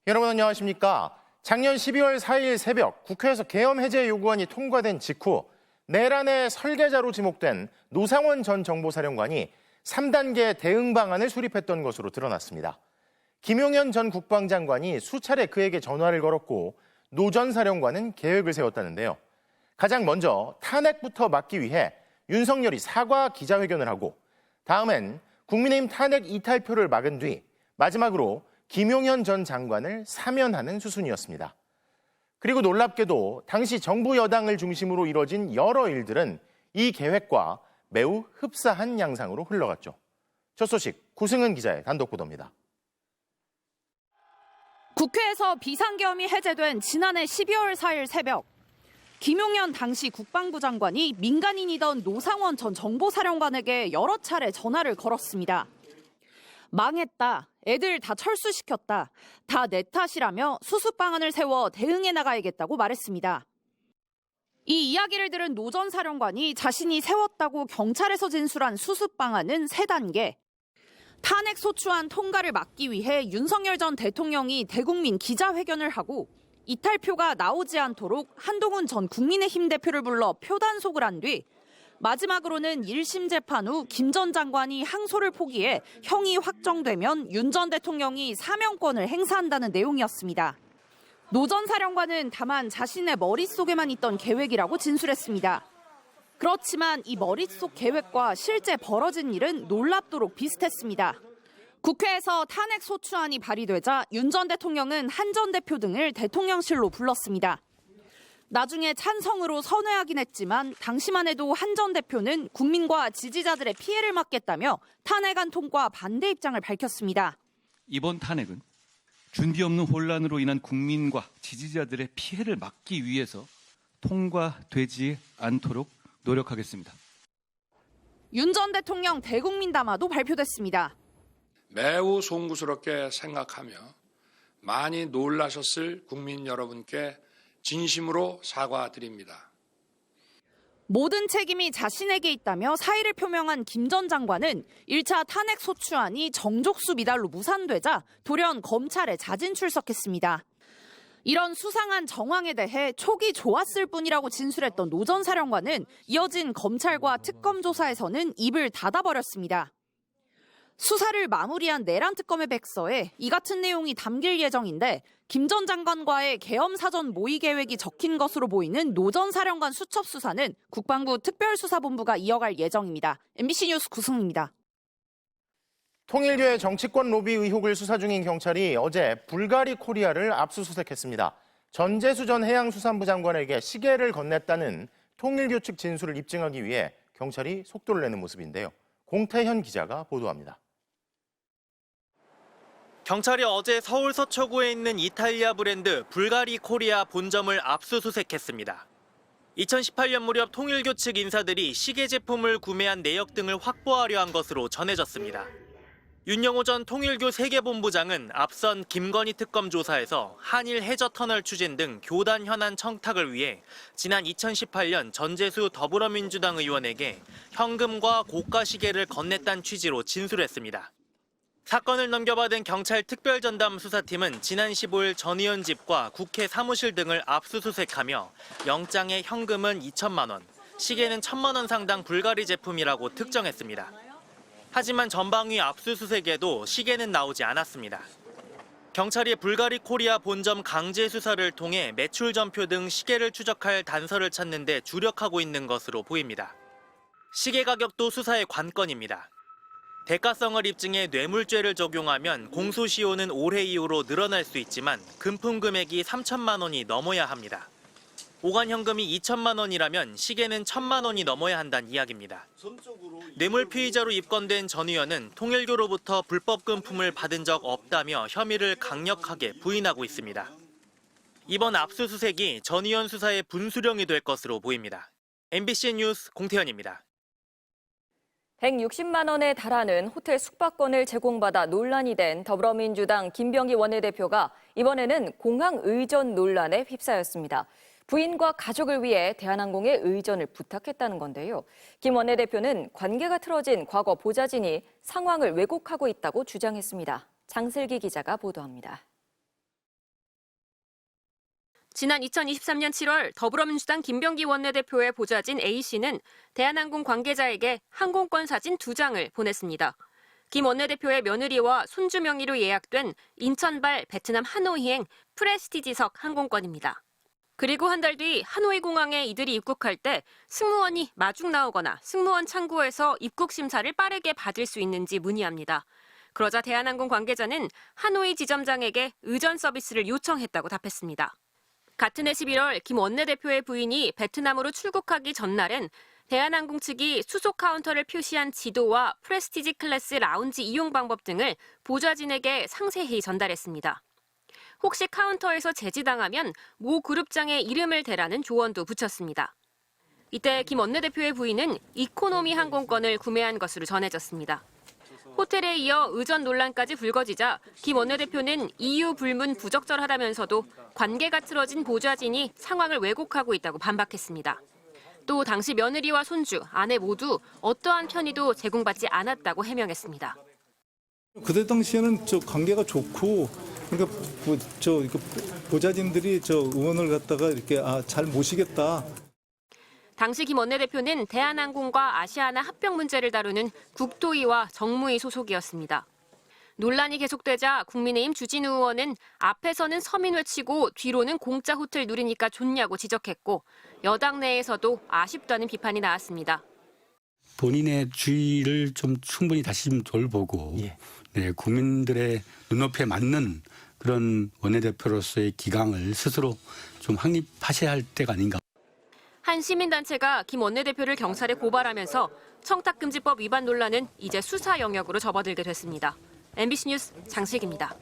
여러분 안녕하십니까? 작년 12월 4일 새벽 국회에서 계엄 해제 요구안이 통과된 직후 내란의 설계자로 지목된 노상원 전 정보사령관이 3단계 대응 방안을 수립했던 것으로 드러났습니다. 김용현 전 국방장관이 수차례 그에게 전화를 걸었고 노 전 사령관은 계획을 세웠다는데요. 가장 먼저 탄핵부터 막기 위해 윤석열이 사과 기자회견을 하고 다음엔 국민의힘 탄핵 이탈표를 막은 뒤 마지막으로 김용현 전 장관을 사면하는 수순이었습니다. 그리고 놀랍게도 당시 정부 여당을 중심으로 이뤄진 여러 일들은 이 계획과 매우 흡사한 양상으로 흘러갔죠. 첫 소식 구승은 기자의 단독 보도입니다. 국회에서 비상계엄이 해제된 지난해 12월 4일 새벽, 김용현 당시 국방부 장관이 민간인이던 노상원 전 정보사령관에게 여러 차례 전화를 걸었습니다. 망했다. 애들 다 철수시켰다. 다 내 탓이라며 수습 방안을 세워 대응해 나가야겠다고 말했습니다. 이 이야기를 들은 노 전 사령관이 자신이 세웠다고 경찰에서 진술한 수습 방안은 3단계. 탄핵 소추안 통과를 막기 위해 윤석열 전 대통령이 대국민 기자회견을 하고 이탈표가 나오지 않도록 한동훈 전 국민의힘 대표를 불러 표단속을 한 뒤 마지막으로는 1심 재판 후 김 전 장관이 항소를 포기해 형이 확정되면 윤 전 대통령이 사면권을 행사한다는 내용이었습니다. 노 전 사령관은 다만 자신의 머릿속에만 있던 계획이라고 진술했습니다. 그렇지만 이 머릿속 계획과 실제 벌어진 일은 놀랍도록 비슷했습니다. 국회에서 탄핵 소추안이 발의되자 윤 전 대통령은 한 전 대표 등을 대통령실로 불렀습니다. 나중에 찬성으로 선회하긴 했지만 당시만 해도 한 전 대표는 국민과 지지자들의 피해를 막겠다며 탄핵안 통과 반대 입장을 밝혔습니다. 이번 탄핵은 준비 없는 혼란으로 인한 국민과 지지자들의 피해를 막기 위해서 통과되지 않도록 노력하겠습니다. 윤 전 대통령 대국민 담화도 발표됐습니다. 매우 송구스럽게 생각하며 많이 놀라셨을 국민 여러분께 진심으로 사과드립니다. 모든 책임이 자신에게 있다며 사의를 표명한 김 전 장관은 1차 탄핵 소추안이 정족수 미달로 무산되자 돌연 검찰에 자진 출석했습니다. 이런 수상한 정황에 대해 촉이 좋았을 뿐이라고 진술했던 노 전 사령관은 이어진 검찰과 특검 조사에서는 입을 닫아버렸습니다. 수사를 마무리한 내란 특검의 백서에 이 같은 내용이 담길 예정인데 김 전 장관과의 계엄 사전 모의 계획이 적힌 것으로 보이는 노 전 사령관 수첩 수사는 국방부 특별수사본부가 이어갈 예정입니다. MBC 뉴스 구승입니다. 통일교의 정치권 로비 의혹을 수사 중인 경찰이 어제 불가리 코리아를 압수수색했습니다. 전재수 전 해양수산부 장관에게 시계를 건넸다는 통일교 측 진술을 입증하기 위해 경찰이 속도를 내는 모습인데요. 공태현 기자가 보도합니다. 경찰이 어제 서울 서초구에 있는 이탈리아 브랜드 불가리 코리아 본점을 압수수색했습니다. 2018년 무렵 통일교 측 인사들이 시계 제품을 구매한 내역 등을 확보하려 한 것으로 전해졌습니다. 윤영호 전 통일교 세계본부장은 앞선 김건희 특검 조사에서 한일 해저 터널 추진 등 교단 현안 청탁을 위해 지난 2018년 전재수 더불어민주당 의원에게 현금과 고가 시계를 건넸다는 취지로 진술했습니다. 사건을 넘겨받은 경찰 특별전담 수사팀은 지난 15일 전 의원 집과 국회 사무실 등을 압수수색하며 영장에 현금은 2천만 원, 시계는 1,000만 원 상당 불가리 제품이라고 특정했습니다. 하지만 전방위 압수수색에도 시계는 나오지 않았습니다. 경찰이 불가리 코리아 본점 강제 수사를 통해 매출 전표 등 시계를 추적할 단서를 찾는 데 주력하고 있는 것으로 보입니다. 시계 가격도 수사의 관건입니다. 대가성을 입증해 뇌물죄를 적용하면 공소시효는 올해 이후로 늘어날 수 있지만 금품 금액이 3천만 원이 넘어야 합니다. 오간 현금이 2천만 원이라면 시계는 1,000만 원이 넘어야 한다는 이야기입니다. 뇌물 피의자로 입건된 전 의원은 통일교로부터 불법 금품을 받은 적 없다며 혐의를 강력하게 부인하고 있습니다. 이번 압수수색이 전 의원 수사의 분수령이 될 것으로 보입니다. MBC 뉴스 공태현입니다. 160만 원에 달하는 호텔 숙박권을 제공받아 논란이 된 더불어민주당 김병기 원내대표가 이번에는 공항 의전 논란에 휩싸였습니다. 부인과 가족을 위해 대한항공에 의전을 부탁했다는 건데요. 김 원내대표는 관계가 틀어진 과거 보좌진이 상황을 왜곡하고 있다고 주장했습니다. 장슬기 기자가 보도합니다. 지난 2023년 7월 더불어민주당 김병기 원내대표의 보좌진 A씨는 대한항공 관계자에게 항공권 사진 2장을 보냈습니다. 김 원내대표의 며느리와 손주 명의로 예약된 인천발 베트남 하노이행 프레스티지석 항공권입니다. 그리고 한 달 뒤 하노이 공항에 이들이 입국할 때 승무원이 마중 나오거나 승무원 창구에서 입국 심사를 빠르게 받을 수 있는지 문의합니다. 그러자 대한항공 관계자는 하노이 지점장에게 의전 서비스를 요청했다고 답했습니다. 같은 해 11월 김 원내대표의 부인이 베트남으로 출국하기 전날엔 대한항공 측이 수속 카운터를 표시한 지도와 프레스티지 클래스 라운지 이용 방법 등을 보좌진에게 상세히 전달했습니다. 혹시 카운터에서 제지당하면 모 그룹장의 이름을 대라는 조언도 붙였습니다. 이때 김 원내대표의 부인은 이코노미 항공권을 구매한 것으로 전해졌습니다. 호텔에 이어 의전 논란까지 불거지자 김 원내대표는 이유 불문 부적절하다면서도 관계가 틀어진 보좌진이 상황을 왜곡하고 있다고 반박했습니다. 또 당시 며느리와 손주, 아내 모두 어떠한 편의도 제공받지 않았다고 해명했습니다. 그때 당시에는 관계가 좋고 그러니까 보좌진들이 의원을 갖다가 이렇게 잘 모시겠다. 당시 김 원내대표는 대한항공과 아시아나 합병 문제를 다루는 국토위와 정무위 소속이었습니다. 논란이 계속되자 국민의힘 주진우 의원은 앞에서는 서민 외치고 뒤로는 공짜 호텔 누리니까 좋냐고 지적했고 여당 내에서도 아쉽다는 비판이 나왔습니다. 본인의 주의를 좀 충분히 다시 좀 돌보고 네, 국민들의 눈높이에 맞는 그런 원내대표로서의 기강을 스스로 좀 확립하셔야 할 때가 아닌가. 한 시민단체가 김 원내대표를 경찰에 고발하면서 청탁금지법 위반 논란은 이제 수사 영역으로 접어들게 됐습니다. MBC 뉴스 장식입니다.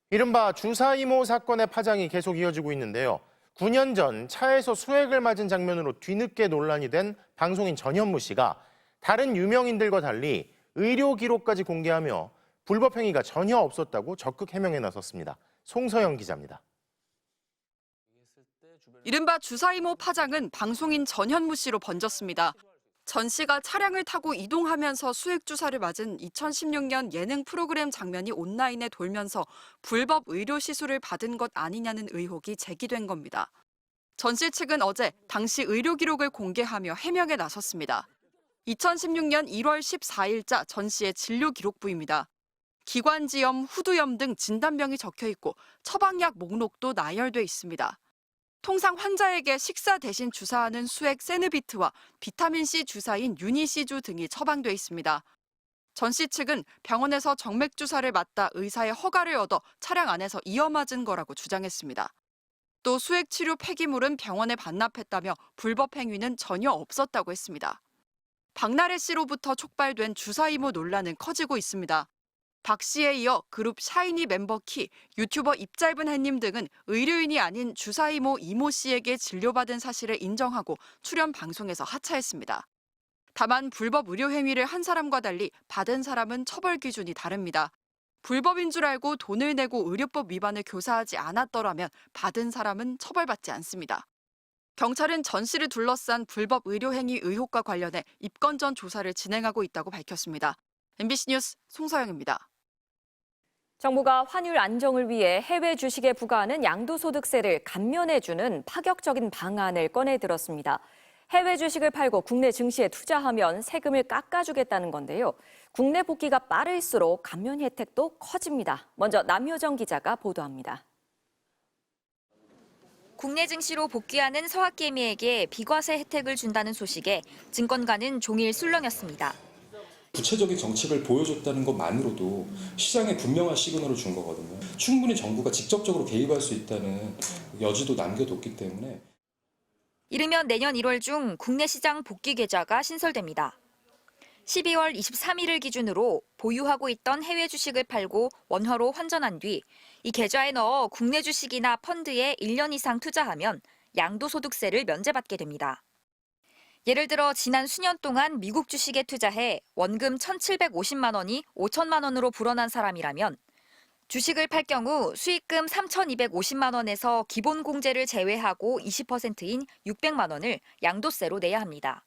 이른바 주사이모 사건의 파장이 계속 이어지고 있는데요. 9년 전 차에서 수액을 맞은 장면으로 뒤늦게 논란이 된 방송인 전현무 씨가 다른 유명인들과 달리 의료 기록까지 공개하며 불법 행위가 전혀 없었다고 적극 해명에 나섰습니다. 송서영 기자입니다. 이른바 주사이모 파장은 방송인 전현무 씨로 번졌습니다. 전 씨가 차량을 타고 이동하면서 수액 주사를 맞은 2016년 예능 프로그램 장면이 온라인에 돌면서 불법 의료 시술을 받은 것 아니냐는 의혹이 제기된 겁니다. 전 씨 측은 어제 당시 의료 기록을 공개하며 해명에 나섰습니다. 2016년 1월 14일자 전 씨의 진료 기록부입니다. 기관지염, 후두염 등 진단명이 적혀 있고 처방약 목록도 나열돼 있습니다. 통상 환자에게 식사 대신 주사하는 수액 세느비트와 비타민C 주사인 유니시주 등이 처방돼 있습니다. 전 씨 측은 병원에서 정맥 주사를 맞다 의사의 허가를 얻어 차량 안에서 이어 맞은 거라고 주장했습니다. 또 수액 치료 폐기물은 병원에 반납했다며 불법 행위는 전혀 없었다고 했습니다. 박나래 씨로부터 촉발된 주사이모 논란은 커지고 있습니다. 박 씨에 이어 그룹 샤이니 멤버 키, 유튜버 입짧은 햇님 등은 의료인이 아닌 주사이모 이모 씨에게 진료받은 사실을 인정하고 출연 방송에서 하차했습니다. 다만 불법 의료 행위를 한 사람과 달리 받은 사람은 처벌 기준이 다릅니다. 불법인 줄 알고 돈을 내고 의료법 위반을 교사하지 않았더라면 받은 사람은 처벌받지 않습니다. 경찰은 전 씨를 둘러싼 불법 의료 행위 의혹과 관련해 입건 전 조사를 진행하고 있다고 밝혔습니다. MBC 뉴스 송서영입니다. 정부가 환율 안정을 위해 해외 주식에 부과하는 양도소득세를 감면해주는 파격적인 방안을 꺼내들었습니다. 해외 주식을 팔고 국내 증시에 투자하면 세금을 깎아주겠다는 건데요. 국내 복귀가 빠를수록 감면 혜택도 커집니다. 먼저 남효정 기자가 보도합니다. 국내 증시로 복귀하는 서학개미에게 비과세 혜택을 준다는 소식에 증권가는 종일 술렁였습니다. 구체적인 정책을 보여줬다는 것만으로도 시장에 분명한 시그널을 준 거거든요. 충분히 정부가 직접적으로 개입할 수 있다는 여지도 남겨뒀기 때문에. 이르면 내년 1월 중 국내 시장 복귀 계좌가 신설됩니다. 12월 23일을 기준으로 보유하고 있던 해외 주식을 팔고 원화로 환전한 뒤 이 계좌에 넣어 국내 주식이나 펀드에 1년 이상 투자하면 양도소득세를 면제받게 됩니다. 예를 들어 지난 수년 동안 미국 주식에 투자해 원금 1,750만 원이 5천만 원으로 불어난 사람이라면 주식을 팔 경우 수익금 3,250만 원에서 기본 공제를 제외하고 20%인 600만 원을 양도세로 내야 합니다.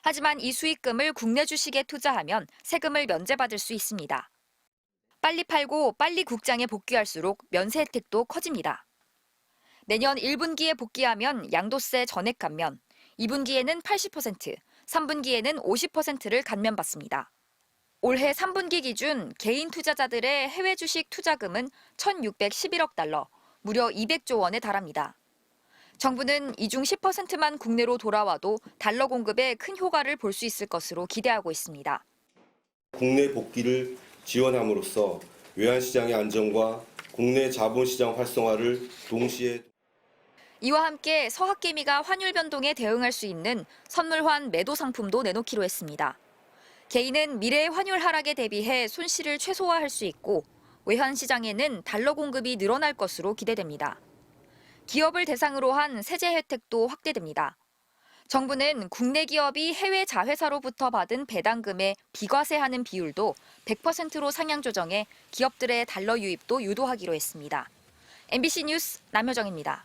하지만 이 수익금을 국내 주식에 투자하면 세금을 면제받을 수 있습니다. 빨리 팔고 빨리 국장에 복귀할수록 면세 혜택도 커집니다. 내년 1분기에 복귀하면 양도세 전액 감면, 2분기에는 80%, 3분기에는 50%를 감면받습니다. 올해 3분기 기준 개인 투자자들의 해외 주식 투자금은 1,611억 달러, 무려 200조 원에 달합니다. 정부는 이 중 10%만 국내로 돌아와도 달러 공급에 큰 효과를 볼 수 있을 것으로 기대하고 있습니다. 국내 복귀를 지원함으로써 외환시장의 안정과 국내 자본시장 활성화를 동시에 이와 함께 서학개미가 환율 변동에 대응할 수 있는 선물환 매도 상품도 내놓기로 했습니다. 개인은 미래의 환율 하락에 대비해 손실을 최소화할 수 있고 외환시장에는 달러 공급이 늘어날 것으로 기대됩니다. 기업을 대상으로 한 세제 혜택도 확대됩니다. 정부는 국내 기업이 해외 자회사로부터 받은 배당금에 비과세하는 비율도 100%로 상향 조정해 기업들의 달러 유입도 유도하기로 했습니다. MBC 뉴스 남효정입니다.